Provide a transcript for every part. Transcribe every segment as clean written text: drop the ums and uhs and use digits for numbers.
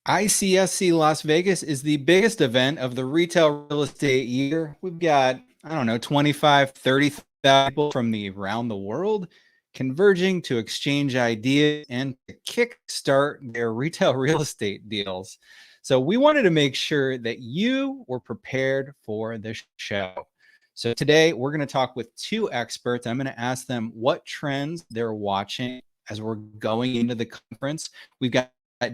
ICSC Las Vegas is the biggest event of the retail real estate year. We've got, I don't know, 25, 30,000 people from around the world converging to exchange ideas and to kickstart their retail real estate deals. So we wanted to make sure that you were prepared for the show. So today we're going to talk with two experts. I'm going to ask them what trends they're watching as we're going into the conference. We've got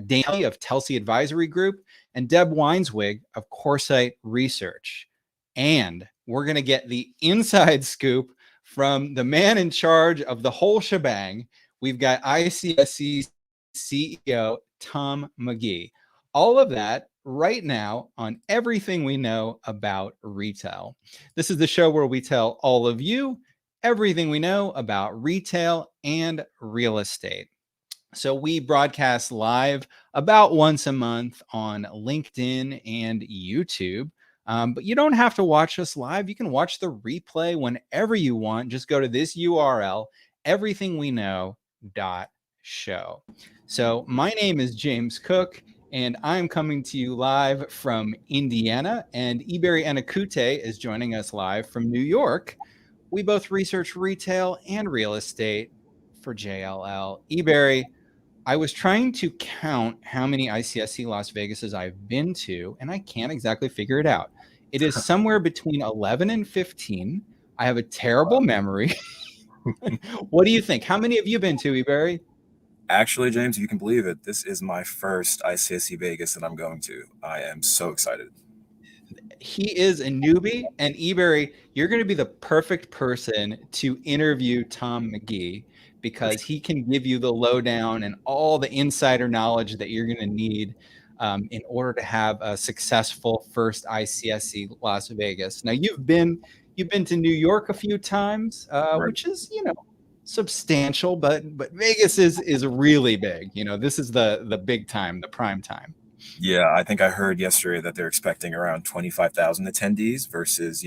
Dana of Telsey Advisory Group and Deb Weinswig of Coresight Research. And we're going to get the inside scoop from the man in charge of the whole shebang. We've got ICSC CEO Tom McGee. All of that right now on everything we know about retail. This is the show where we tell all of you everything we know about retail and real estate. So we broadcast live about once a month on LinkedIn and YouTube. But you don't have to watch us live. You can watch the replay whenever you want. Just go to this URL, everythingweknow.show. So my name is James Cook, and I'm coming to you live from Indiana, and Ebere Anokute is joining us live from New York. We both research retail and real estate for JLL. Ebere, I was trying to count how many ICSC Las Vegases I've been to, and I can't exactly figure it out. It is somewhere between 11 and 15. I have a terrible memory. What do you think? How many have you been to, Ebere? Actually, James, you can believe it. This is my first ICSC Vegas that I'm going to. I am so excited. He is a newbie, and Ebere, you're going to be the perfect person to interview Tom McGee because he can give you the lowdown and all the insider knowledge that you're going to need in order to have a successful first ICSC Las Vegas. Now you've been to New York a few times, Right. which is substantial, but Vegas is really big. This is the big time, the prime time. Yeah, I think I heard yesterday that they're expecting around 25,000 attendees versus,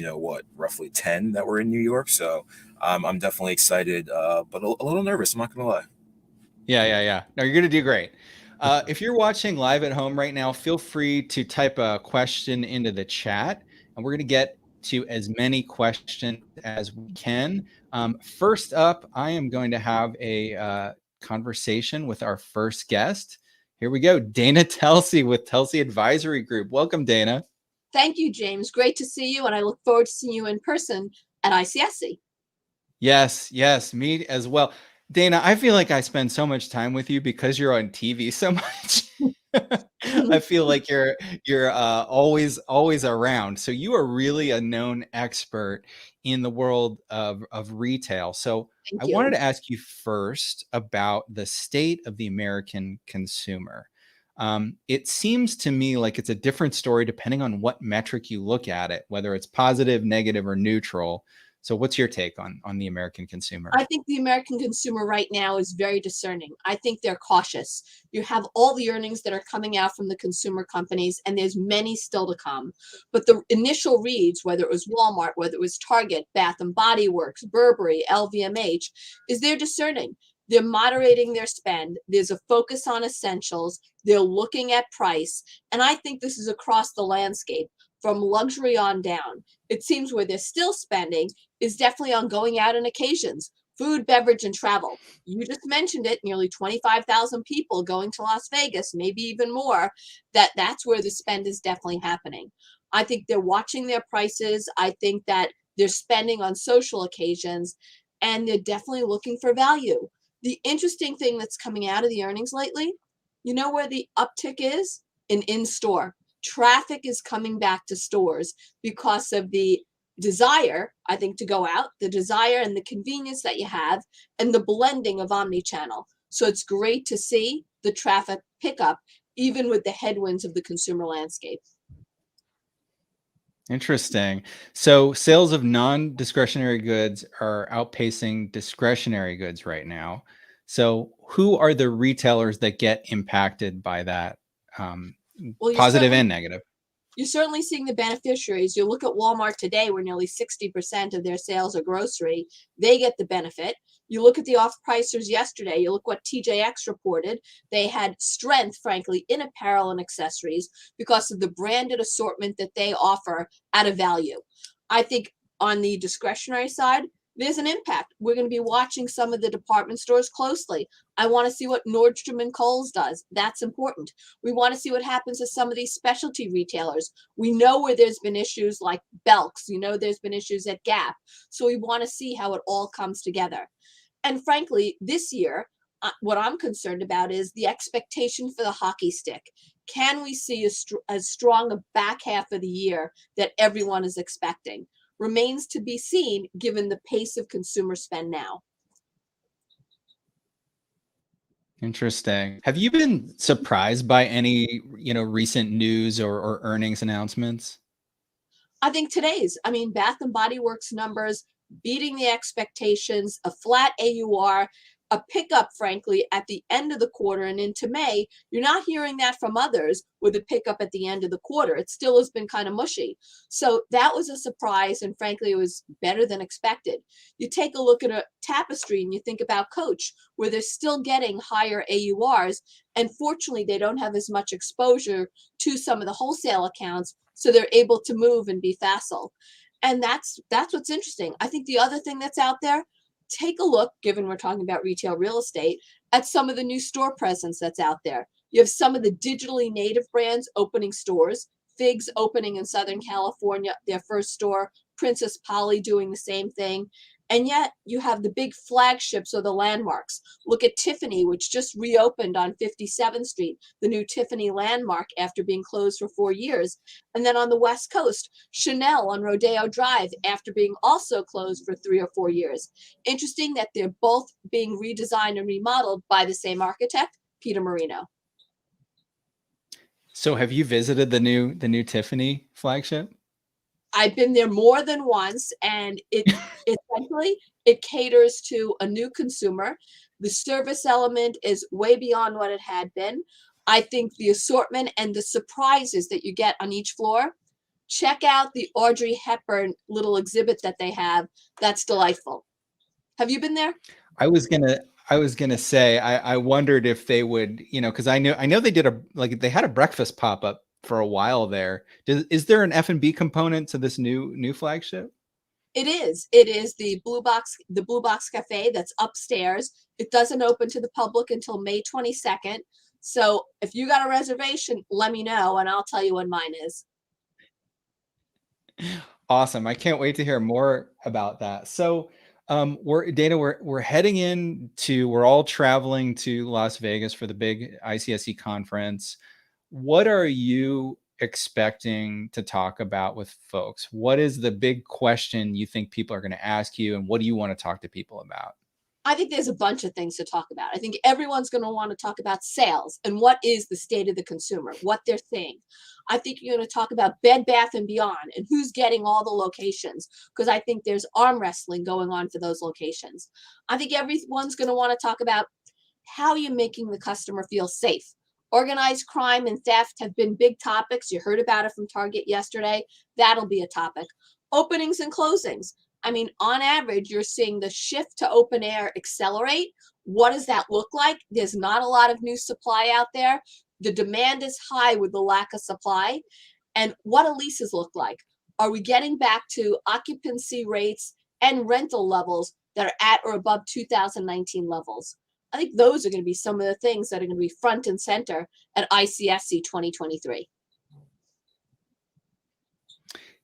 roughly 10 that were in New York. So I'm definitely excited, but a little nervous. I'm not going to lie. Yeah. No, you're going to do great. If you're watching live at home right now, feel free to type a question into the chat, and we're going to get to as many questions as we can. First up, I am going to have a conversation with our first guest. Here we go. Dana Telsey with Telsey Advisory Group. Welcome, Dana. Thank you, James. Great to see you, and I look forward to seeing you in person at ICSC. Yes, me as well. Dana, I feel like I spend so much time with you because you're on TV so much. I feel like you're always around. So you are really a known expert in the world of retail. So Thank I you. wanted to ask you first about the state of the American consumer. It seems to me like it's a different story depending on what metric you look at it, whether it's positive, negative, or neutral. So what's your take on the American consumer? I think the American consumer right now is very discerning. I think they're cautious. You have all the earnings that are coming out from the consumer companies, and there's many still to come. But the initial reads, whether it was Walmart, whether it was Target, Bath and Body Works, Burberry, LVMH, is they're discerning. They're moderating their spend. There's a focus on essentials. They're looking at price. And I think this is across the landscape from luxury on down. It seems where they're still spending is definitely on going out on occasions, food, beverage, and travel. You just mentioned it, nearly 25,000 people going to Las Vegas, maybe even more. That's where the spend is definitely happening. I think they're watching their prices. I think that they're spending on social occasions, and they're definitely looking for value. The interesting thing that's coming out of the earnings lately, you know where the uptick is? In-store. Traffic is coming back to stores because of the desire, I think, to go out, the desire and the convenience that you have, and the blending of omni-channel. So it's great to see the traffic pick up, even with the headwinds of the consumer landscape. Interesting. So sales of non-discretionary goods are outpacing discretionary goods right now. So who are the retailers that get impacted by that, Well, positive and negative? You're certainly seeing the beneficiaries. You look at Walmart today, where nearly 60% of their sales are grocery. They get the benefit. You look at the off-pricers yesterday. You look what TJX reported. They had strength, frankly, in apparel and accessories because of the branded assortment that they offer at a value. I think on the discretionary side, there's an impact. We're going to be watching some of the department stores closely. I want to see what Nordstrom and Kohl's does. That's important. We want to see what happens to some of these specialty retailers. We know where there's been issues like Belk's. You know, there's been issues at Gap. So we want to see how it all comes together. And frankly, this year, what I'm concerned about is the expectation for the hockey stick. Can we see as strong a back half of the year that everyone is expecting? Remains to be seen given the pace of consumer spend now. Interesting. Have you been surprised by any, recent news or earnings announcements? I think Bath and Body Works numbers beating the expectations, a flat AUR, a pickup, frankly, at the end of the quarter and into May. You're not hearing that from others with a pickup at the end of the quarter. It still has been kind of mushy. So that was a surprise, and frankly, it was better than expected. You take a look at a Tapestry and you think about Coach, where they're still getting higher AURs, and fortunately, they don't have as much exposure to some of the wholesale accounts, so they're able to move and be facile. And that's what's interesting. I think the other thing that's out there, take a look, given we're talking about retail real estate, at some of the new store presence that's out there. You have some of the digitally native brands opening stores, Figs opening in Southern California, their first store, Princess Polly doing the same thing. And yet you have the big flagships or the landmarks. Look at Tiffany, which just reopened on 57th Street, the new Tiffany landmark after being closed for 4 years. And then on the West Coast, Chanel on Rodeo Drive after being also closed for 3 or 4 years. Interesting that they're both being redesigned and remodeled by the same architect, Peter Marino. So have you visited the new Tiffany flagship? I've been there more than once, and essentially it caters to a new consumer. The service element is way beyond what it had been. I think the assortment and the surprises that you get on each floor. Check out the Audrey Hepburn little exhibit that they have. That's delightful. Have you been there? I was gonna say I wondered if they would, because I know they did they had a breakfast pop up for a while there. Is there an F&B component to this new flagship? It is. It is the Blue Box Cafe that's upstairs. It doesn't open to the public until May 22nd. So if you got a reservation, let me know and I'll tell you when mine is. Awesome. I can't wait to hear more about that. So we're heading we're all traveling to Las Vegas for the big ICSC conference. What are you expecting to talk about with folks? What is the big question you think people are going to ask you, and what do you want to talk to people about? I think there's a bunch of things to talk about. I think everyone's going to want to talk about sales and what is the state of the consumer, what they're seeing. I think you're going to talk about Bed Bath and Beyond and who's getting all the locations, because I think there's arm wrestling going on for those locations. I think everyone's going to want to talk about how you're making the customer feel safe. Organized crime and theft have been big topics. You heard about it from Target yesterday. That'll be a topic. Openings and closings. On average, you're seeing the shift to open air accelerate. What does that look like? There's not a lot of new supply out there. The demand is high with the lack of supply. And what do leases look like? Are we getting back to occupancy rates and rental levels that are at or above 2019 levels? I think those are going to be some of the things that are going to be front and center at ICSC 2023.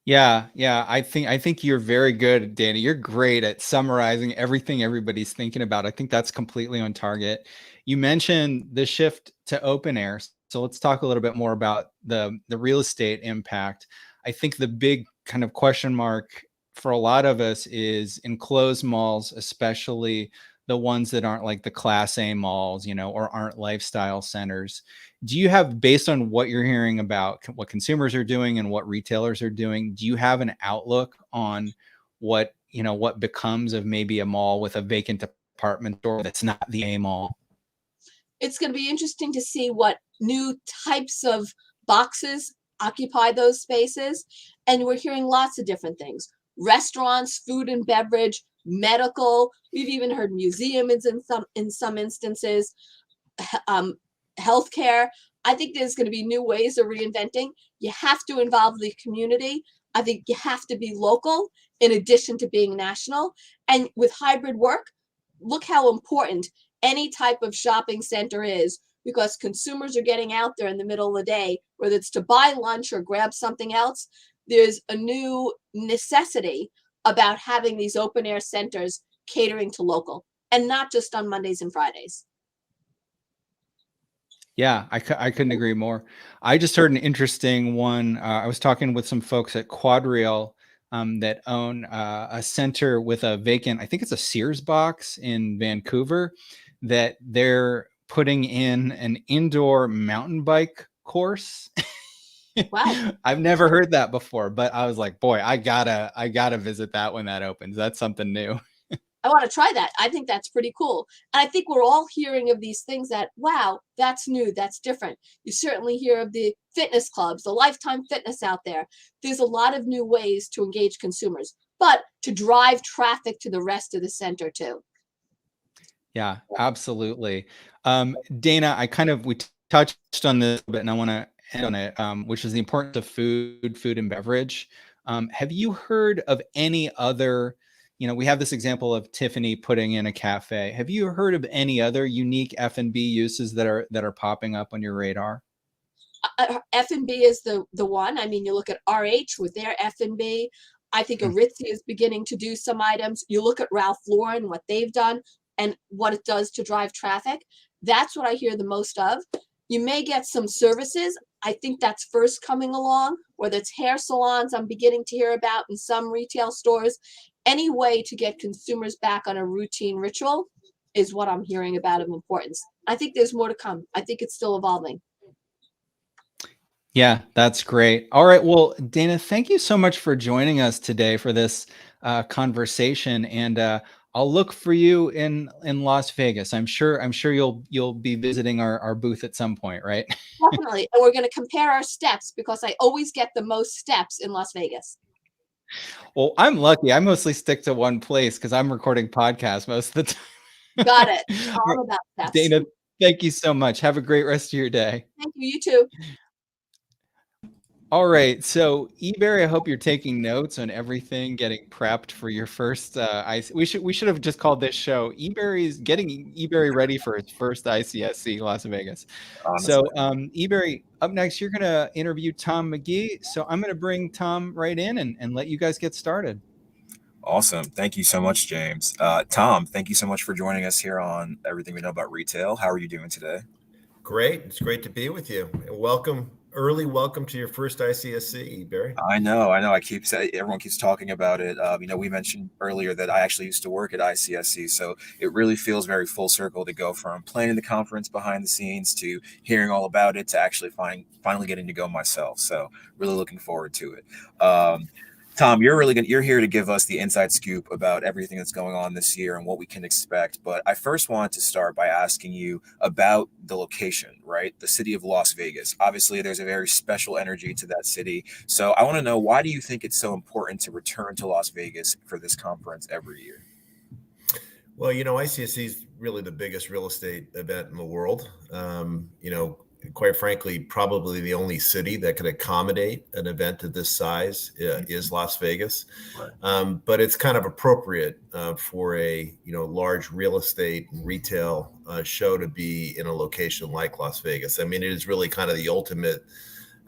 Yeah. I think you're very good, Dana. You're great at summarizing everything everybody's thinking about. I think that's completely on target. You mentioned the shift to open air. So let's talk a little bit more about the real estate impact. I think the big kind of question mark for a lot of us is enclosed malls, especially the ones that aren't like the Class A malls, or aren't lifestyle centers. Do you have, based on what you're hearing about what consumers are doing and what retailers are doing, do you have an outlook on what becomes of maybe a mall with a vacant department store that's not the A mall? It's going to be interesting to see what new types of boxes occupy those spaces. And we're hearing lots of different things. Restaurants, food and beverage, medical. We've even heard museums in some instances, healthcare. I think there's going to be new ways of reinventing. You have to involve the community. I think you have to be local in addition to being national. And with hybrid work, look how important any type of shopping center is, because consumers are getting out there in the middle of the day, whether it's to buy lunch or grab something else. There's a new necessity about having these open air centers catering to local, and not just on Mondays and Fridays. Yeah, I couldn't agree more. I just heard an interesting one. I was talking with some folks at Quadreal that own a center with a vacant, I think it's a Sears box in Vancouver, that they're putting in an indoor mountain bike course. Wow. I've never heard that before, but I was like, boy, I gotta visit that when that opens. That's something new. I want to try that. I think that's pretty cool. And I think we're all hearing of these things that, wow, that's new, that's different. You certainly hear of the fitness clubs, the Lifetime Fitness out there. There's a lot of new ways to engage consumers, but to drive traffic to the rest of the center too. Yeah, absolutely. Dana, we touched on this a bit, and I want to end on it, which is the importance of food and beverage. Have you heard of any other, we have this example of Tiffany putting in a cafe. Have you heard of any other unique F&B uses that are popping up on your radar? F&B is the one. I mean, you look at RH with their F&B. I think Aritzia is beginning to do some items. You look at Ralph Lauren, what they've done and what it does to drive traffic. That's what I hear the most of. You may get some services. I think that's first coming along, whether it's hair salons I'm beginning to hear about in some retail stores. Any way to get consumers back on a routine ritual is what I'm hearing about of importance. I think there's more to come. I think it's still evolving. Yeah, that's great. All right. Well, Dana, thank you so much for joining us today for this conversation. And I'll look for you in Las Vegas. I'm sure you'll be visiting our booth at some point, right? Definitely. And we're going to compare our steps, because I always get the most steps in Las Vegas. Well, I'm lucky. I mostly stick to one place because I'm recording podcasts most of the time. Got it. All about steps. Dana, thank you so much. Have a great rest of your day. Thank you. You too. All right. So, Ebere, I hope you're taking notes on everything, getting prepped for your first we should have just called this show Ebere's getting Ebere ready for his first ICSC Las Vegas. Honestly. So, Ebere, up next, you're going to interview Tom McGee. So I'm going to bring Tom right in and let you guys get started. Awesome. Thank you so much, James. Tom, thank you so much for joining us here on Everything We Know About Retail. How are you doing today? Great. It's great to be with you. And early welcome to your first ICSC, Ebere. I know. Everyone keeps talking about it. We mentioned earlier that I actually used to work at ICSC, so it really feels very full circle to go from planning the conference behind the scenes to hearing all about it to actually finally getting to go myself. So really looking forward to it. Tom, you're here to give us the inside scoop about everything that's going on this year and what we can expect. But I first wanted to start by asking you about the location, right? The city of Las Vegas. Obviously, there's a very special energy to that city. So I want to know, why do you think it's so important to return to Las Vegas for this conference every year? Well, ICSC is really the biggest real estate event in the world. Quite frankly, probably the only city that could accommodate an event of this size is Las Vegas. Right. But it's kind of appropriate for a large real estate and retail show to be in a location like Las Vegas. I mean, it is really kind of the ultimate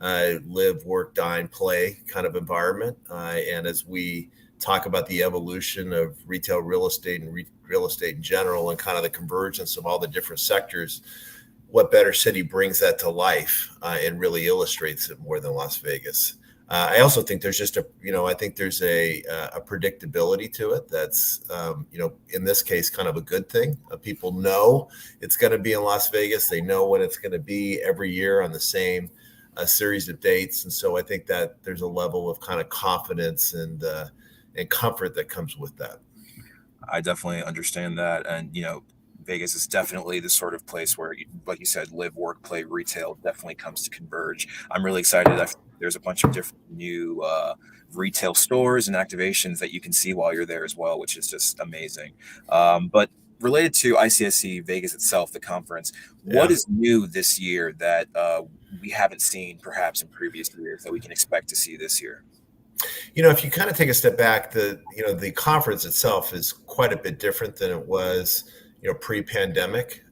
live, work, dine, play kind of environment. And as we talk about the evolution of retail real estate and real estate in general, and kind of the convergence of all the different sectors, what better city brings that to life and really illustrates it more than Las Vegas? I also think there's just a predictability to it that's, in this case, kind of a good thing. People know it's going to be in Las Vegas. They know when it's going to be every year on the same series of dates. And so I think that there's a level of kind of confidence and comfort that comes with that. I definitely understand that. And, Vegas is definitely the sort of place where, like you said, live, work, play, retail definitely comes to converge. I'm really excited. there's a bunch of different new retail stores and activations that you can see while you're there as well, which is just amazing. But related to ICSC Vegas itself, the conference, what is new this year that we haven't seen perhaps in previous years that we can expect to see this year? If you kind of take a step back, the conference itself is quite a bit different than it was, pre-pandemic.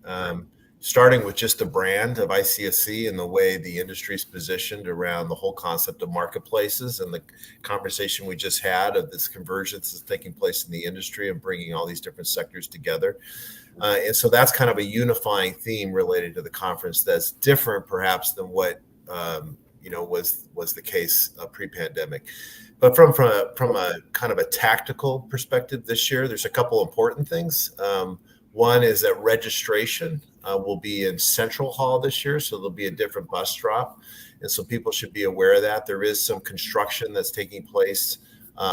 Starting with just the brand of ICSC and the way the industry is positioned around the whole concept of marketplaces, and the conversation we just had of this convergence that's taking place in the industry and bringing all these different sectors together. And so that's kind of a unifying theme related to the conference that's different perhaps than what was the case pre-pandemic. But from a kind of a tactical perspective this year, there's a couple important things. One is that registration will be in Central Hall this year, so there'll be a different bus drop, and so people should be aware of that. There is some construction that's taking place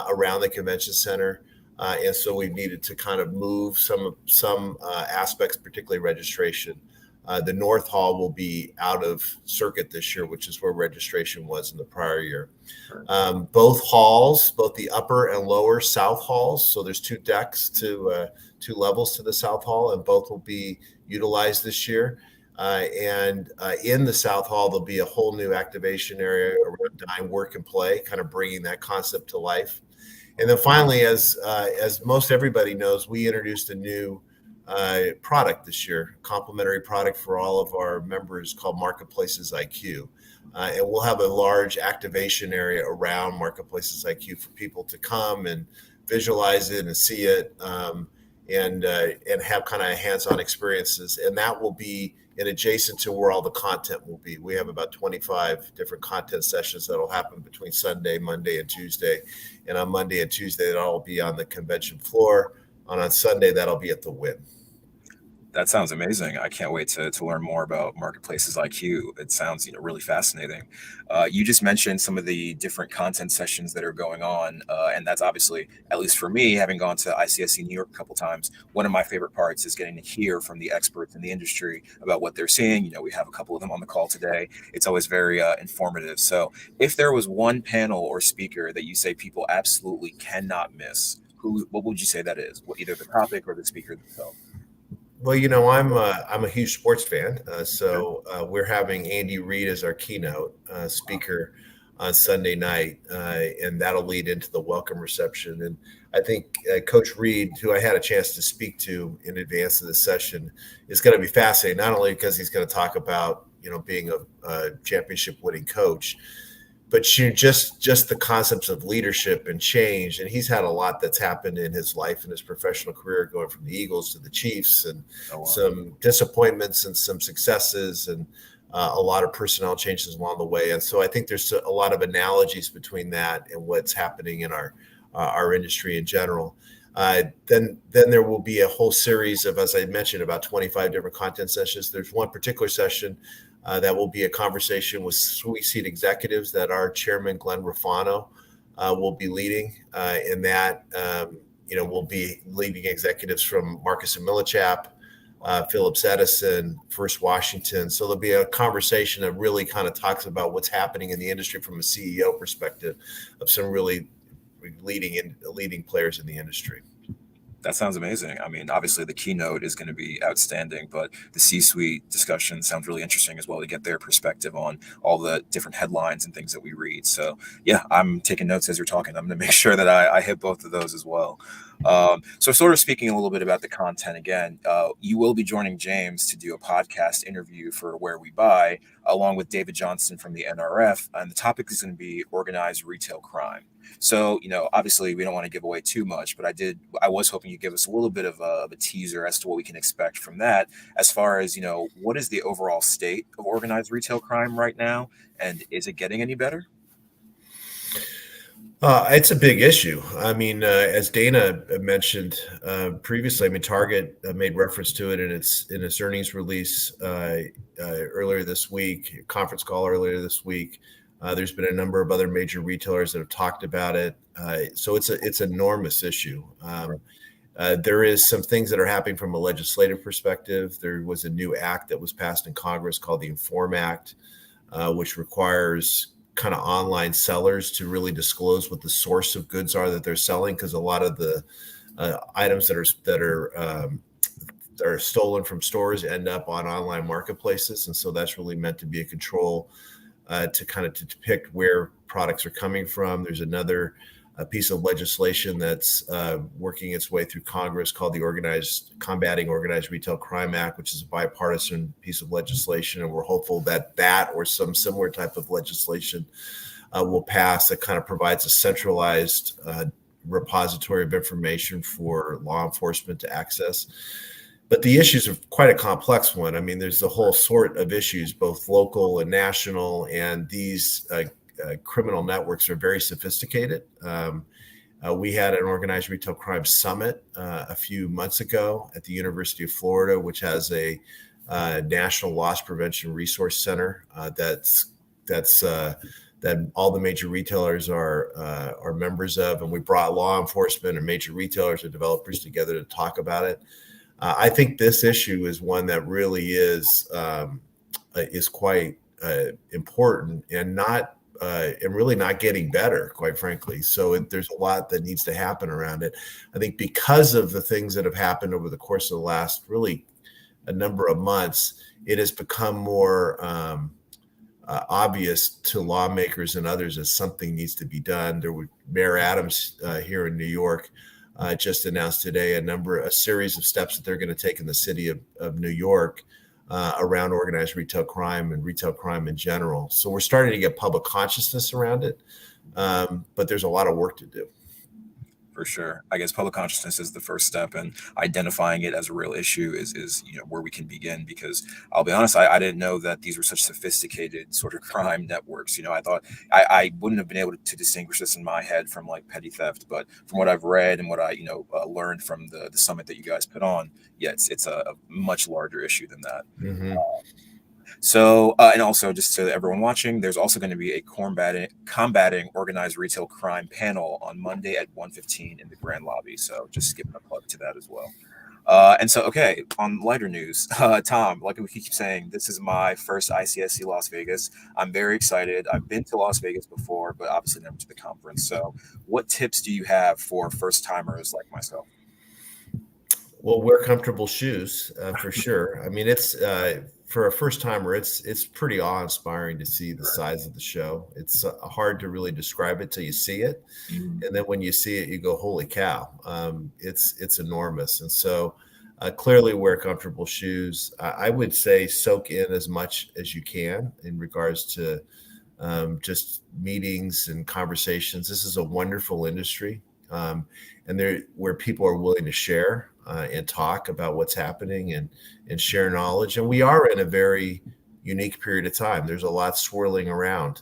around the convention center, and so we've needed to kind of move some aspects, particularly registration. The North Hall will be out of circuit this year, which is where registration was in the prior year. Both halls, both the upper and lower South halls, so there's two decks, two levels to the South Hall, and both will be utilized this year. And in the South Hall, there'll be a whole new activation area around dine, work, and play, kind of bringing that concept to life. And then finally, as most everybody knows, we introduced a new product this year, complimentary product for all of our members called Marketplaces IQ. And we'll have a large activation area around Marketplaces IQ for people to come and visualize it and see it, and have kind of hands-on experiences. And that will be adjacent to where all the content will be. We have about 25 different content sessions that'll happen between Sunday, Monday, and Tuesday. And on Monday and Tuesday, that'll all be on the convention floor. On Sunday, that'll be at the Wynn. That sounds amazing. I can't wait to learn more about Marketplaces IQ. It sounds really fascinating. You just mentioned some of the different content sessions that are going on, and that's obviously, at least for me, having gone to ICSC New York a couple times, one of my favorite parts is getting to hear from the experts in the industry about what they're seeing. We have a couple of them on the call today. It's always very informative. So if there was one panel or speaker that you say people absolutely cannot miss, what would you say that is? Either the topic or the speaker themselves? Well, I'm a huge sports fan, so we're having Andy Reid as our keynote speaker on Sunday night, and that'll lead into the welcome reception. And I think Coach Reid, who I had a chance to speak to in advance of the session, is going to be fascinating. Not only because he's going to talk about being a championship-winning coach, but just the concepts of leadership and change. And he's had a lot that's happened in his life and his professional career, going from the Eagles to the Chiefs, and some disappointments and some successes, and a lot of personnel changes along the way. And so I think there's a lot of analogies between that and what's happening in our industry in general. Then there will be a whole series of, as I mentioned, about 25 different content sessions. There's one particular session that will be a conversation with Sweet Seat executives that our chairman, Glenn Rufano, will be leading. In that, we'll be leading executives from Marcus and Millichap, Phillips Edison, First Washington. So there'll be a conversation that really kind of talks about what's happening in the industry from a CEO perspective of some really leading players in the industry. That sounds amazing. I mean, obviously the keynote is going to be outstanding, but the C-suite discussion sounds really interesting as well to get their perspective on all the different headlines and things that we read. So yeah, I'm taking notes as you're talking. I'm going to make sure that I hit both of those as well. So sort of speaking a little bit about the content again, you will be joining James to do a podcast interview for Where We Buy, along with David Johnston from the NRF. And the topic is going to be organized retail crime. So, obviously we don't want to give away too much, but I was hoping you'd give us a little bit of a teaser as to what we can expect from that, as far as, what is the overall state of organized retail crime right now? And is it getting any better? It's a big issue. I mean, as Dana mentioned previously, Target made reference to it in its earnings release earlier this week, conference call earlier this week. There's been a number of other major retailers that have talked about it. So it's an enormous issue. There is some things that are happening from a legislative perspective. There was a new act that was passed in Congress called the Inform Act, which requires kind of online sellers to really disclose what the source of goods are that they're selling, because a lot of the items that are stolen from stores end up on online marketplaces, and so that's really meant to be a control to kind of to depict where products are coming from. There's another piece of legislation that's working its way through Congress called the Combating Organized Retail Crime Act, which is a bipartisan piece of legislation, and we're hopeful that or some similar type of legislation will pass that kind of provides a centralized repository of information for law enforcement to access. But the issues are quite a complex one. I mean, there's a whole sort of issues, both local and national, and these criminal networks are very sophisticated. We had an organized retail crime summit a few months ago at the University of Florida, which has a national loss prevention resource center that all the major retailers are members of, and we brought law enforcement and major retailers and developers together to talk about it. I think this issue is one that really is quite important and really not getting better, quite frankly. So there's a lot that needs to happen around it. I think because of the things that have happened over the course of the last really a number of months, it has become more obvious to lawmakers and others that something needs to be done. Mayor Adams here in New York just announced today a series of steps that they're going to take in the city of New York around organized retail crime and retail crime in general. So we're starting to get public consciousness around it, but there's a lot of work to do. For sure. I guess public consciousness is the first step, and identifying it as a real issue is where we can begin, because I'll be honest, I didn't know that these were such sophisticated sort of crime networks. I thought I wouldn't have been able to distinguish this in my head from like petty theft, but from what I've read and what I learned from the summit that you guys put on, yeah, it's a much larger issue than that. Mm-hmm. So, and also just to everyone watching, there's also going to be a combating organized retail crime panel on Monday at 1:15 in the Grand Lobby. So just giving a plug to that as well. And so, okay, on lighter news, Tom, like we keep saying, this is my first ICSC Las Vegas. I'm very excited. I've been to Las Vegas before, but obviously never to the conference. So what tips do you have for first timers like myself? Well, wear comfortable shoes for sure. I mean, it's for a first timer, it's pretty awe-inspiring to see the size of the show. It's hard to really describe it till you see it, and then when you see it, you go, "Holy cow!" It's enormous, and so clearly wear comfortable shoes. I would say soak in as much as you can in regards to just meetings and conversations. This is a wonderful industry, and where people are willing to share and talk about what's happening and share knowledge. And we are in a very unique period of time. There's a lot swirling around,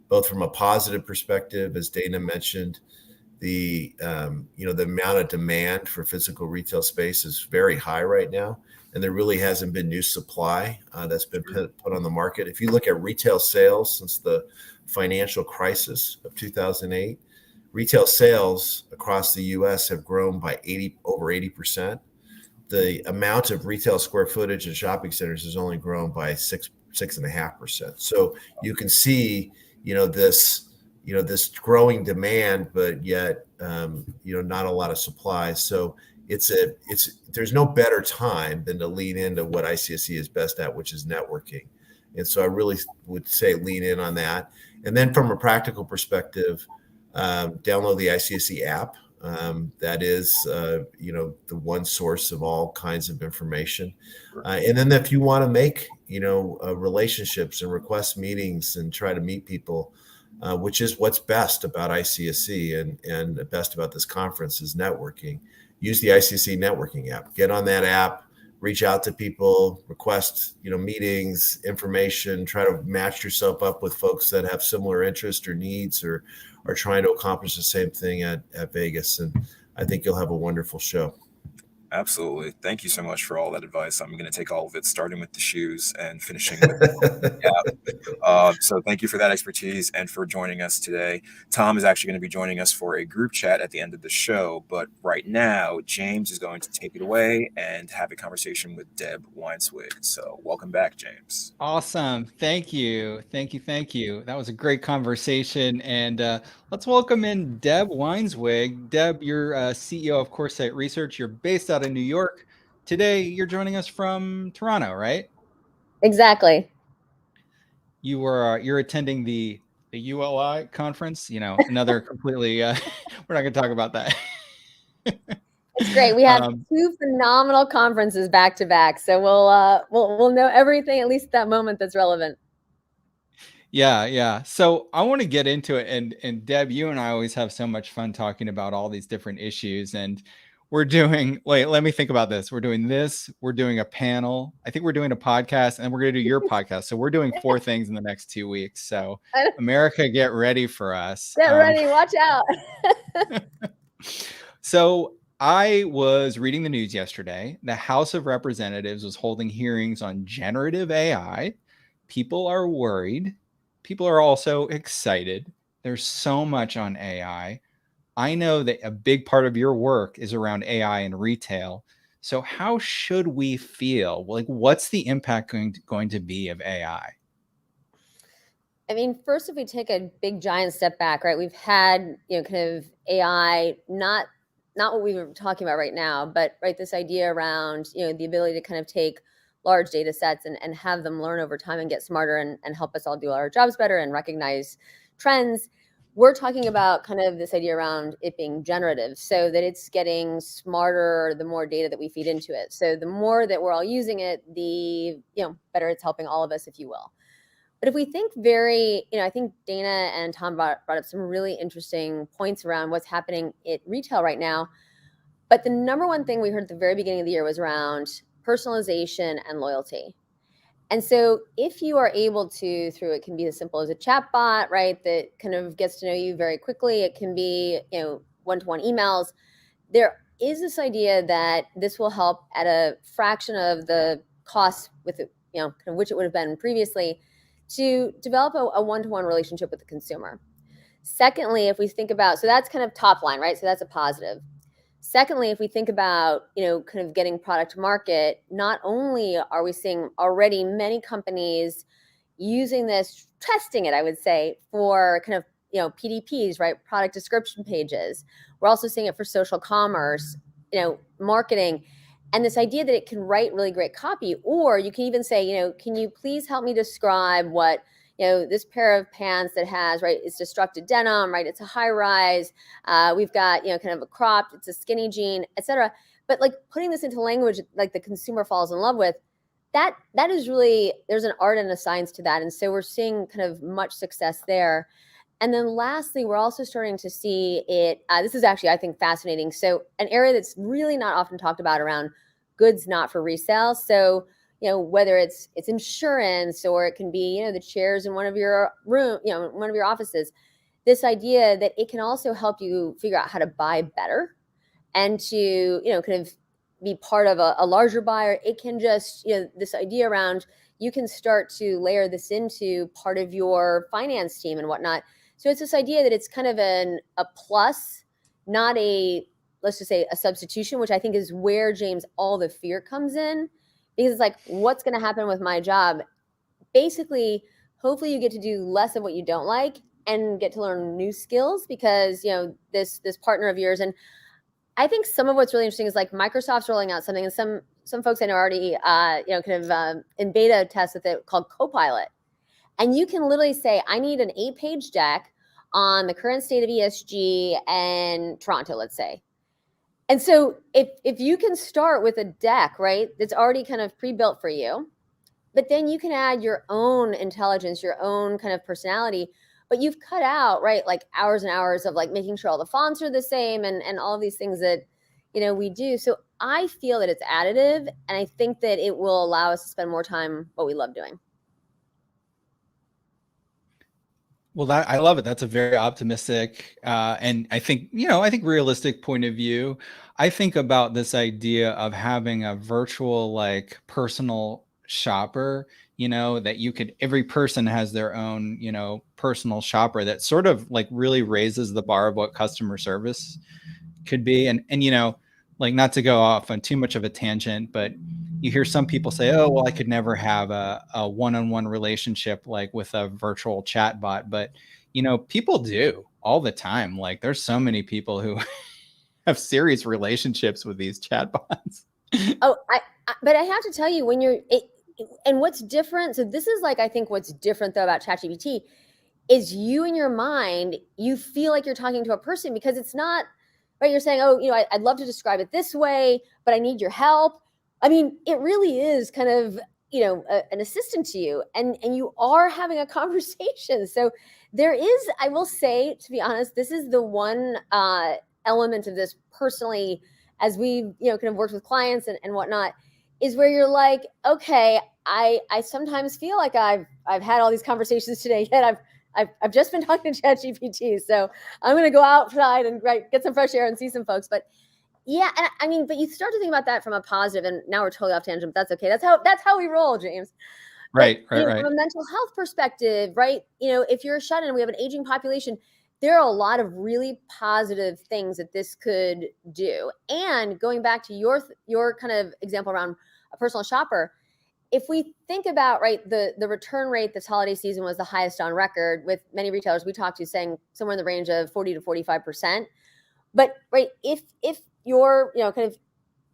both from a positive perspective, as Dana mentioned. The amount of demand for physical retail space is very high right now, and there really hasn't been new supply that's been put on the market. If you look at retail sales since the financial crisis of 2008, retail sales across the U.S. have grown by over 80%. The amount of retail square footage in shopping centers has only grown by 6.5%. So you can see, this growing demand, but yet, not a lot of supply. So there's no better time than to lean into what ICSC is best at, which is networking. And so I really would say lean in on that. And then from a practical perspective, download the ICSC app. That is, the one source of all kinds of information. And then if you want to make, relationships and request meetings and try to meet people, which is what's best about ICSC and the best about this conference is networking. Use the ICSC networking app. Get on that app, reach out to people, request, meetings, information, try to match yourself up with folks that have similar interests or needs or are trying to accomplish the same thing at Vegas. And I think you'll have a wonderful show. Absolutely. Thank you so much for all that advice. I'm going to take all of it, starting with the shoes and finishing with the app. So thank you for that expertise and for joining us today. Tom is actually going to be joining us for a group chat at the end of the show. But right now, James is going to take it away and have a conversation with Deb Weinswig. So welcome back, James. Awesome. Thank you. Thank you. Thank you. That was a great conversation. And let's welcome in Deb Weinswig. Deb, you're CEO of Coresight Research. You're based out of New York. Today, you're joining us from Toronto, right? Exactly. You're attending the ULI conference, another completely we're not going to talk about that. It's great. We have two phenomenal conferences back to back, so we'll know everything, at least at that moment, that's relevant. Yeah. So I want to get into it, and Deb, you and I always have so much fun talking about all these different issues, and let me think about this. We're doing a panel. I think we're doing a podcast, and we're going to do your podcast. So we're doing 4 things in the next 2 weeks. So America, get ready for us. Get ready. Watch out. So I was reading the news yesterday. The House of Representatives was holding hearings on generative AI. People are worried. People are also excited. There's so much on AI. I know that a big part of your work is around AI and retail. So how should we feel? Like, what's the impact going to be of AI? I mean, first, if we take a big giant step back, right? We've had, kind of AI, not what we were talking about right now, but right, this idea around, the ability to kind of take large data sets and have them learn over time and get smarter and help us all do our jobs better and recognize trends. We're talking about kind of this idea around it being generative, so that it's getting smarter the more data that we feed into it. So the more that we're all using it, the better it's helping all of us, if you will. But if we think I think Dana and Tom brought up some really interesting points around what's happening at retail right now. But the number one thing we heard at the very beginning of the year was around personalization and loyalty. And so if you are able to, through it can be as simple as a chat bot, right, that kind of gets to know you very quickly. It can be, one-to-one emails. There is this idea that this will help at a fraction of the cost with it, kind of which it would have been previously, to develop a one-to-one relationship with the consumer. Secondly, if we think about, so that's kind of top line, right? So that's a positive. Secondly, if we think about, kind of getting product to market, not only are we seeing already many companies using this, testing it, I would say, for kind of, PDPs, right? Product description pages. We're also seeing it for social commerce, marketing. And this idea that it can write really great copy, or you can even say, can you please help me describe what, this pair of pants that has, right, it's destructed denim, right, it's a high rise, we've got, kind of a cropped, it's a skinny jean, etc. But like putting this into language like the consumer falls in love with, that is really, there's an art and a science to that. And so we're seeing kind of much success there. And then lastly, we're also starting to see it, this is actually, I think, fascinating. So an area that's really not often talked about around goods not for resale. So whether it's insurance, or it can be, the chairs in one of your one of your offices, this idea that it can also help you figure out how to buy better and to, kind of be part of a larger buyer. It can just, this idea around, you can start to layer this into part of your finance team and whatnot. So it's this idea that it's kind of a plus, not let's just say a substitution, which I think is where, James, all the fear comes in. Because it's like, what's going to happen with my job? Basically, hopefully you get to do less of what you don't like and get to learn new skills because, this partner of yours. And I think some of what's really interesting is like Microsoft's rolling out something, and some folks I know already, in beta test with it, called Copilot. And you can literally say, I need an 8-page deck on the current state of ESG and Toronto, let's say. And so if you can start with a deck, right, that's already kind of pre-built for you, but then you can add your own intelligence, your own kind of personality, but you've cut out, right, like hours and hours of like making sure all the fonts are the same and all of these things that, we do. So I feel that it's additive, and I think that it will allow us to spend more time what we love doing. Well, I love it. That's a very optimistic and I think realistic point of view. I think about this idea of having a virtual, like, personal shopper, that every person has their own, personal shopper, that sort of like really raises the bar of what customer service could be. And like, not to go off on too much of a tangent, but you hear some people say, oh, well, I could never have a one-on-one relationship like with a virtual chat bot. But, people do all the time. Like, there's so many people who have serious relationships with these chatbots. Oh, but I have to tell you, and what's different. So this is like, I think what's different though about ChatGPT is you in your mind, you feel like you're talking to a person, because it's not, right? You're saying, oh, I'd love to describe it this way, but I need your help. I mean, it really is kind of, an assistant to you, and you are having a conversation. So there is, I will say, to be honest, this is the one element of this personally, as we, kind of worked with clients and whatnot, is where you're like, okay, I sometimes feel like I've had all these conversations today, yet I've just been talking to ChatGPT. So I'm going to go outside and get some fresh air and see some folks. But yeah, and I mean, but you start to think about that from a positive, and now we're totally off tangent, but that's okay. That's how we roll, James. Right. From a mental health perspective, right? If you're shut in, we have an aging population. There are a lot of really positive things that this could do. And going back to your kind of example around a personal shopper, if we think about, right, the return rate this holiday season was the highest on record, with many retailers we talked to saying somewhere in the range of 40 to 45%. But right, if you're,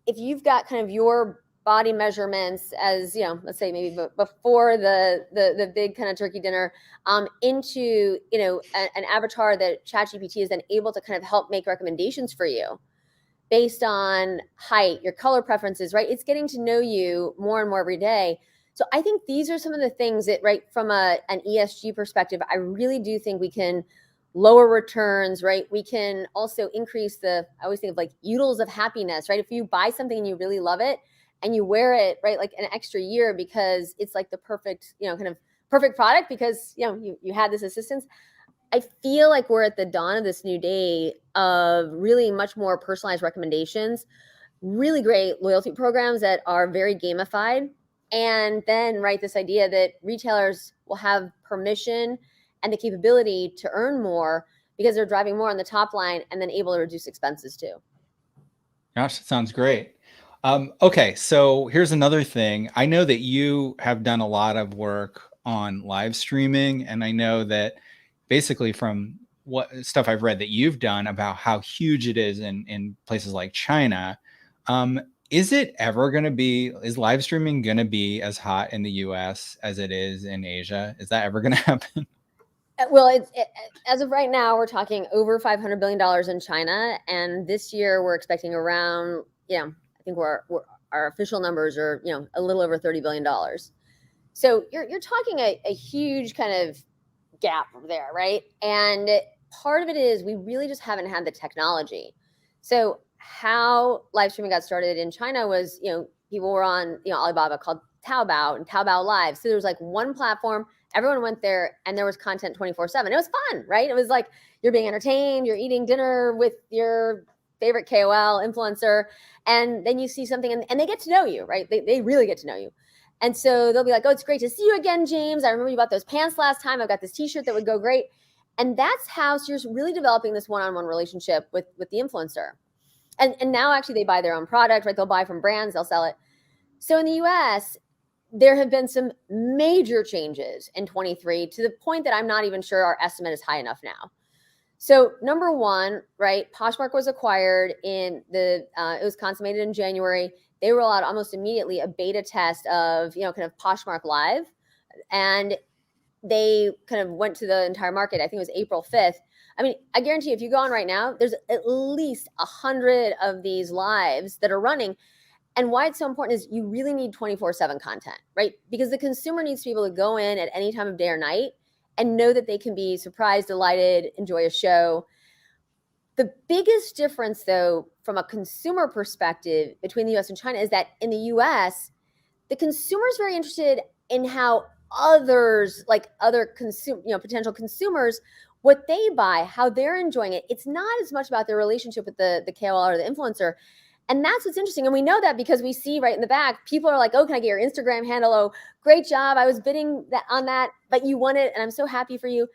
if you've got kind of your body measurements as, let's say maybe before the big kind of turkey dinner, into, an avatar that ChatGPT is then able to kind of help make recommendations for you based on height, your color preferences, right? It's getting to know you more and more every day. So I think these are some of the things that, right, from an ESG perspective, I really do think we can lower returns, right? We can also increase I always think of like oodles of happiness, right? If you buy something and you really love it and you wear it, right, like an extra year because it's like the perfect, kind of perfect product because, you had this assistance. I feel like we're at the dawn of this new day of really much more personalized recommendations, really great loyalty programs that are very gamified. And then, right, this idea that retailers will have permission and the capability to earn more because they're driving more on the top line and then able to reduce expenses too. Gosh, that sounds great. Okay, so here's another thing. I know that you have done a lot of work on live streaming, and I know that basically from what stuff I've read that you've done about how huge it is in places like China. Is live streaming going to be as hot in the US as it is in Asia? Is that ever going to happen? Well, as of right now, we're talking over $500 billion in China. And this year we're expecting around, I think our official numbers are, a little over $30 billion. So you're talking a huge kind of gap there, right? And part of it is we really just haven't had the technology. So how live streaming got started in China was, people were on, Alibaba called Taobao and Taobao Live. So there was like one platform, everyone went there and there was content 24/7. It was fun, right? It was like you're being entertained, you're eating dinner with your favorite KOL influencer, and then you see something and they get to know you, right? They really get to know you. And so they'll be like, oh, it's great to see you again, James. I remember you bought those pants last time. I've got this t-shirt that would go great. And that's how you're really developing this one-on-one relationship with the influencer. And now actually they buy their own product, right? They'll buy from brands, they'll sell it. So in the US, there have been some major changes in 23 to the point that I'm not even sure our estimate is high enough now. So number one, right, Poshmark was acquired it was consummated in January. They roll out almost immediately a beta test of, kind of Poshmark Live. And they kind of went to the entire market. I think it was April 5th. I mean, I guarantee if you go on right now, there's at least 100 of these lives that are running. And why it's so important is you really need 24/7 content, right? Because the consumer needs to be able to go in at any time of day or night and know that they can be surprised, delighted, enjoy a show. The biggest difference, though, from a consumer perspective between the US and China is that in the US, the consumer is very interested in how others, like other potential consumers, what they buy, how they're enjoying it. It's not as much about their relationship with the KOL or the influencer. And that's what's interesting. And we know that because we see right in the back, people are like, oh, can I get your Instagram handle? Oh, great job. I was bidding on that, but you won it. And I'm so happy for you.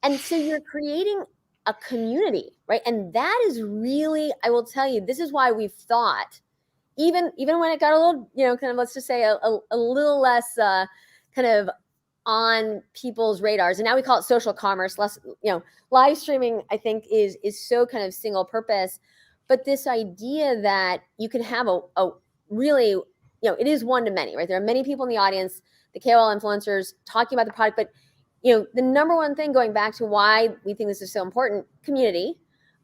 And so you're creating a community, right? And that is really, I will tell you, this is why we've thought, even when it got a little, kind of, let's just say a little less kind of on people's radars. And now we call it social commerce, less, live streaming, I think is so kind of single purpose. But this idea that you can have a really, it is one to many, right? There are many people in the audience, the KOL influencers talking about the product, but the number one thing, going back to why we think this is so important, community,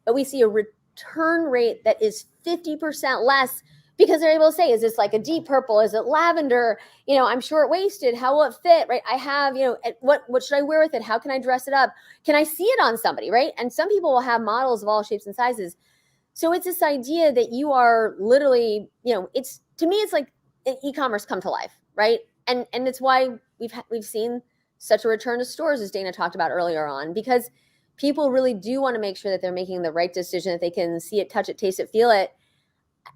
but we see a return rate that is 50% less because they're able to say, is this like a deep purple? Is it lavender? I'm short-waisted. How will it fit, right? I have, what should I wear with it? How can I dress it up? Can I see it on somebody, right? And some people will have models of all shapes and sizes. So it's this idea that you are literally, it's, to me, it's like e-commerce come to life, right? And it's why we've seen such a return to stores, as Dana talked about earlier on, because people really do want to make sure that they're making the right decision, that they can see it, touch it, taste it, feel it.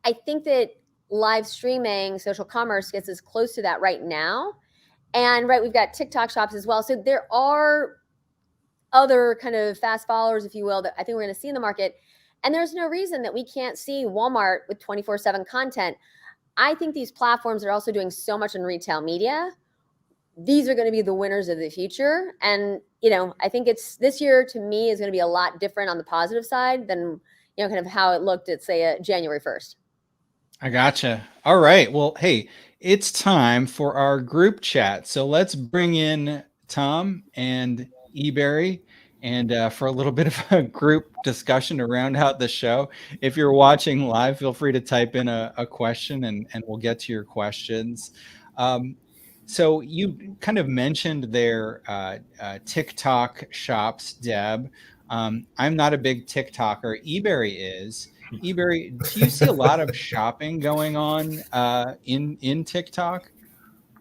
I think that live streaming, social commerce gets us close to that right now. And right, we've got TikTok shops as well. So there are other kind of fast followers, if you will, that I think we're going to see in the market. And there's no reason that we can't see Walmart with 24/7 content. I think these platforms are also doing so much in retail media. These are going to be the winners of the future. And, I think it's this year to me is going to be a lot different on the positive side than, kind of how it looked at, say, January 1st. I gotcha. All right. Well, hey, it's time for our group chat. So let's bring in Tom and Ebere and for a little bit of a group discussion to round out the show. If you're watching live, feel free to type in a question and we'll get to your questions. So you kind of mentioned their TikTok shops, Deb. I'm not a big TikToker. Ebere is. Ebere, do you see a lot of shopping going on in TikTok?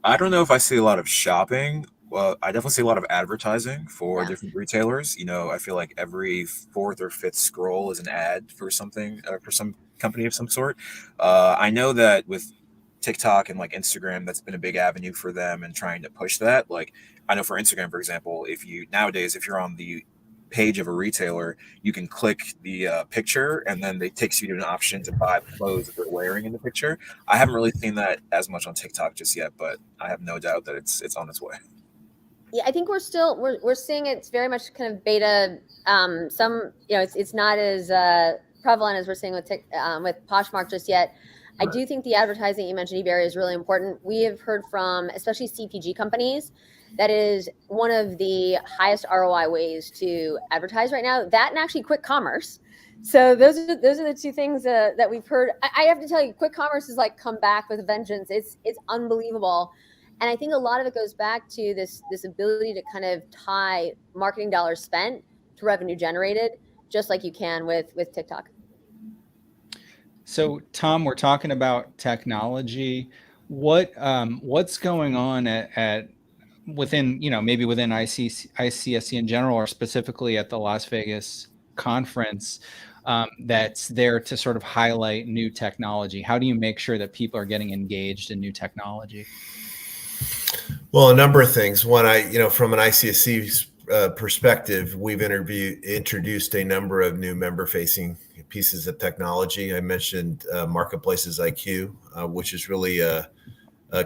I don't know if I see a lot of shopping. Well, I definitely see a lot of advertising for different retailers. I feel like every fourth or fifth scroll is an ad for something, for some company of some sort. I know that with TikTok and like Instagram, that's been a big avenue for them and trying to push that. Like, I know for Instagram, for example, if you're on the page of a retailer, you can click the picture and then it takes you to an option to buy the clothes that they're wearing in the picture. I haven't really seen that as much on TikTok just yet, but I have no doubt that it's on its way. Yeah, I think we're seeing it's very much kind of beta. Some, it's not as prevalent as we're seeing with Poshmark just yet. I do think the advertising you mentioned, Ebere, is really important. We have heard from, especially CPG companies, that is one of the highest ROI ways to advertise right now. That and actually quick commerce. So those are the two things that we've heard. I have to tell you, quick commerce is like come back with a vengeance. It's unbelievable. And I think a lot of it goes back to this ability to kind of tie marketing dollars spent to revenue generated, just like you can with TikTok. So, Tom, we're talking about technology. What's going on at within, maybe within ICSC in general, or specifically at the Las Vegas conference, that's there to sort of highlight new technology? How do you make sure that people are getting engaged in new technology? Well, a number of things. One, from an ICSC perspective, we've introduced a number of new member-facing pieces of technology. I mentioned Marketplaces IQ, which is really a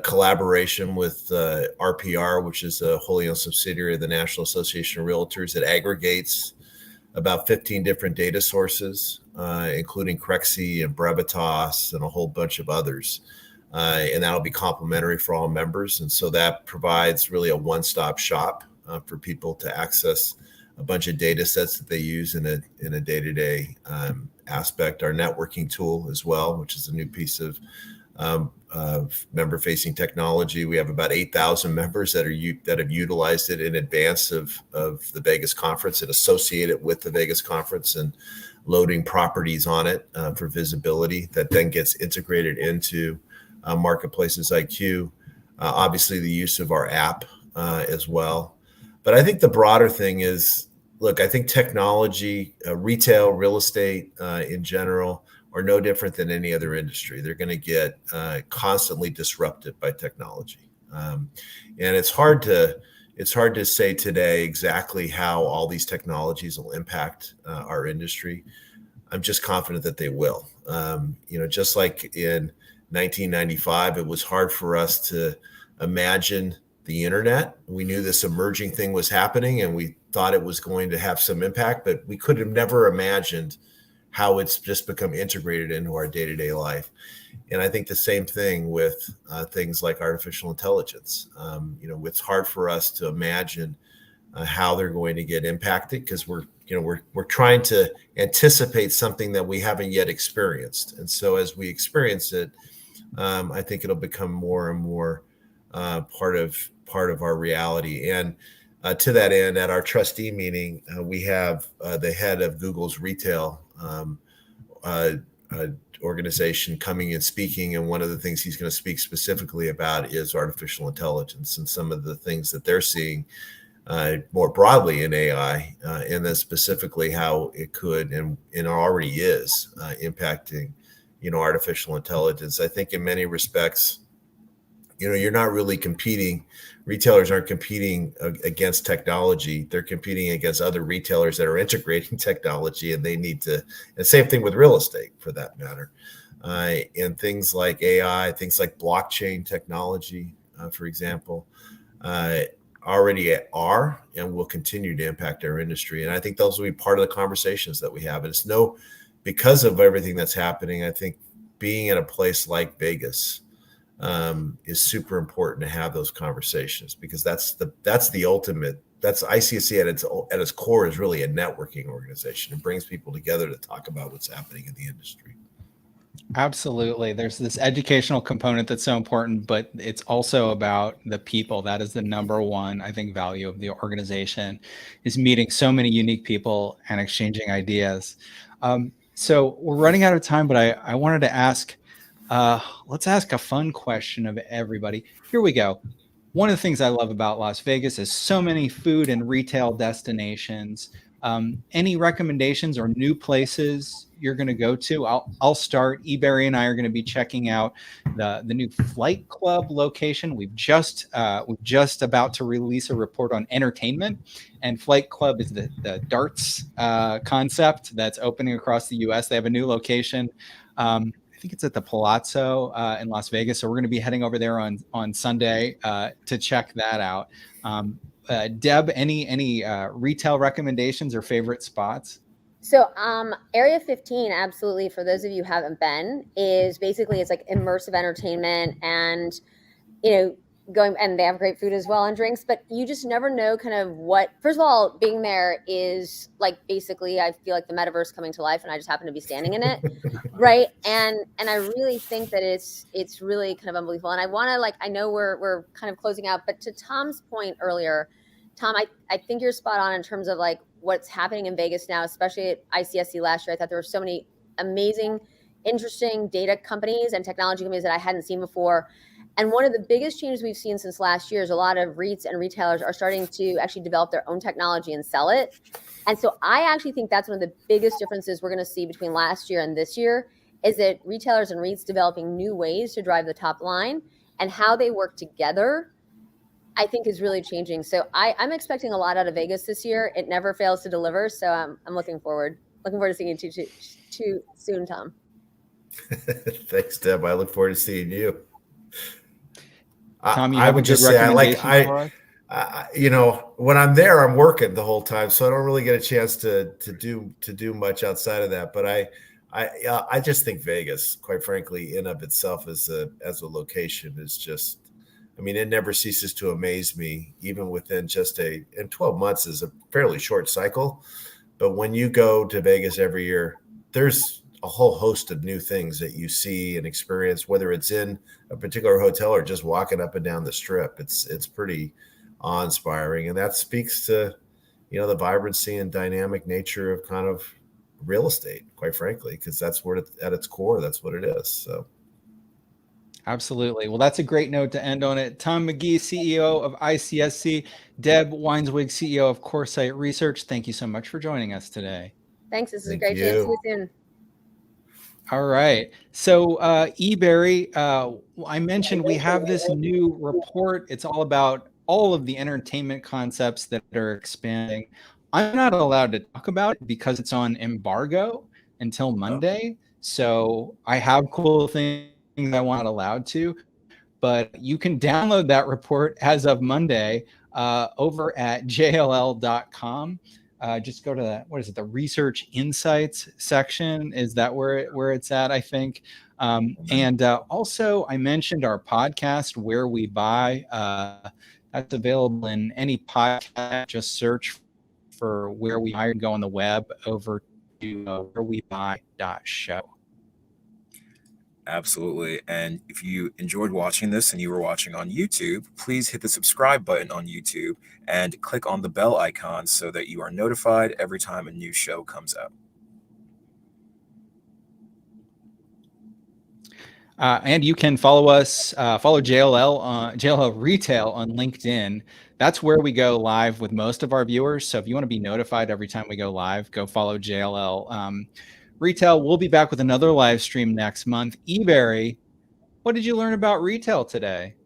collaboration with RPR, which is a wholly owned subsidiary of the National Association of Realtors. It aggregates about 15 different data sources, including Crexi and Brevitas and a whole bunch of others. And that'll be complimentary for all members. And so that provides really a one-stop shop for people to access a bunch of data sets that they use in a day-to-day aspect. Our networking tool as well, which is a new piece of member-facing technology. We have about 8,000 members that have utilized it in advance of the Vegas conference and associate it with the Vegas conference and loading properties on it for visibility that then gets integrated into Marketplaces IQ. Obviously, the use of our app as well. But I think the broader thing is, look, I think technology, retail, real estate in general, are no different than any other industry. They're going to get constantly disrupted by technology, and it's hard to say today exactly how all these technologies will impact our industry. I'm just confident that they will. Just like in 1995, it was hard for us to imagine the internet. We knew this emerging thing was happening, and we thought it was going to have some impact, but we could have never imagined how it's just become integrated into our day-to-day life. And I think the same thing with things like artificial intelligence. It's hard for us to imagine how they're going to get impacted, because we're trying to anticipate something that we haven't yet experienced. And so as we experience it, I think it'll become more and more part of our reality. And to that end, at our trustee meeting, we have the head of Google's retail organization coming and speaking. And one of the things he's going to speak specifically about is artificial intelligence and some of the things that they're seeing more broadly in AI, and then specifically how it could and already is impacting, artificial intelligence. I think in many respects, you're not really competing. Retailers aren't competing against technology. They're competing against other retailers that are integrating technology, and they need to, and same thing with real estate for that matter. And things like AI, things like blockchain technology, for example, already are and will continue to impact our industry. And I think those will be part of the conversations that we have. And because of everything that's happening, I think being in a place like Vegas is super important to have those conversations, because that's the ultimate. That's ICSC at its core is really a networking organization. It brings people together to talk about what's happening in the industry. Absolutely. There's this educational component that's so important, but it's also about the people. That is the number one, I think, value of the organization, is meeting so many unique people and exchanging ideas. So we're running out of time, but I wanted to ask, let's ask a fun question of everybody. Here we go. One of the things I love about Las Vegas is so many food and retail destinations. Any recommendations or new places you're going to go to? I'll start. Ebere and I are going to be checking out the new Flight Club location. We've just about to release a report on entertainment, and Flight Club is the darts concept that's opening across the U.S. They have a new location. I think it's at the Palazzo in Las Vegas. So we're going to be heading over there on Sunday to check that out. Deb, any retail recommendations or favorite spots? So Area 15, absolutely, for those of you who haven't been, is basically, it's like immersive entertainment, and going, and they have great food as well and drinks, but you just never know kind of what. First of all, being there is like, basically, I feel like the metaverse coming to life, and I just happen to be standing in it. Right. And I really think that it's really kind of unbelievable. And I want to, I know we're kind of closing out, but to Tom's point earlier, Tom, I think you're spot on in terms of what's happening in Vegas now, especially at ICSC last year. I thought there were so many amazing, interesting data companies and technology companies that I hadn't seen before. And one of the biggest changes we've seen since last year is a lot of REITs and retailers are starting to actually develop their own technology and sell it. And so I actually think that's one of the biggest differences we're going to see between last year and this year, is that retailers and REITs developing new ways to drive the top line, and how they work together, I think, is really changing. So I'm expecting a lot out of Vegas this year. It never fails to deliver. So I'm looking forward to seeing you too soon, Tom. Thanks, Deb. I look forward to seeing you. Tom, I would just say, when I'm there, I'm working the whole time, so I don't really get a chance to do much outside of that. But I just think Vegas, quite frankly, in of itself as a location, is just, it never ceases to amaze me, even within and 12 months is a fairly short cycle. But when you go to Vegas every year, there's a whole host of new things that you see and experience, whether it's in a particular hotel or just walking up and down the strip. It's pretty awe-inspiring. And that speaks to, the vibrancy and dynamic nature of kind of real estate, quite frankly, because that's where at its core, that's what it is. So. Absolutely. Well, that's a great note to end on it. Tom McGee, CEO of ICSC, Deb Weinswig, CEO of Coresight Research. Thank you so much for joining us today. Thanks. This is a great chance. See you soon. All right. So, Ebere, I mentioned we have this new report. It's all about all of the entertainment concepts that are expanding. I'm not allowed to talk about it because it's on embargo until Monday. So I have cool things I want allowed to, but you can download that report as of Monday over at jll.com. Just go to that. What is it? The research insights section. Is that where it's at? I think. And also, I mentioned our podcast, Where We Buy. That's available in any podcast. Just search for Where We Buy and go on the web over to wherewebuy.show. Absolutely. And if you enjoyed watching this and you were watching on YouTube, please hit the subscribe button on YouTube and click on the bell icon so that you are notified every time a new show comes out. And you can follow us, follow JLL Retail on LinkedIn. That's where we go live with most of our viewers. So if you want to be notified every time we go live, go follow JLL Retail. We'll be back with another live stream next month. Ebere, what did you learn about retail today?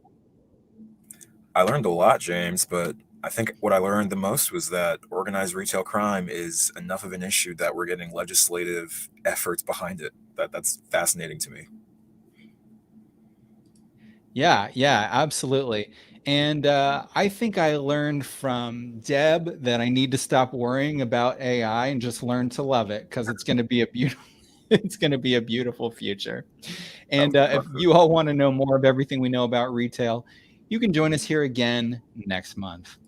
I learned a lot, James, but I think what I learned the most was that organized retail crime is enough of an issue that we're getting legislative efforts behind it. That's fascinating to me. Yeah, absolutely. And I think I learned from Deb that I need to stop worrying about AI and just learn to love it because it's going to be a beautiful future. And if you all want to know more of everything we know about retail, you can join us here again next month.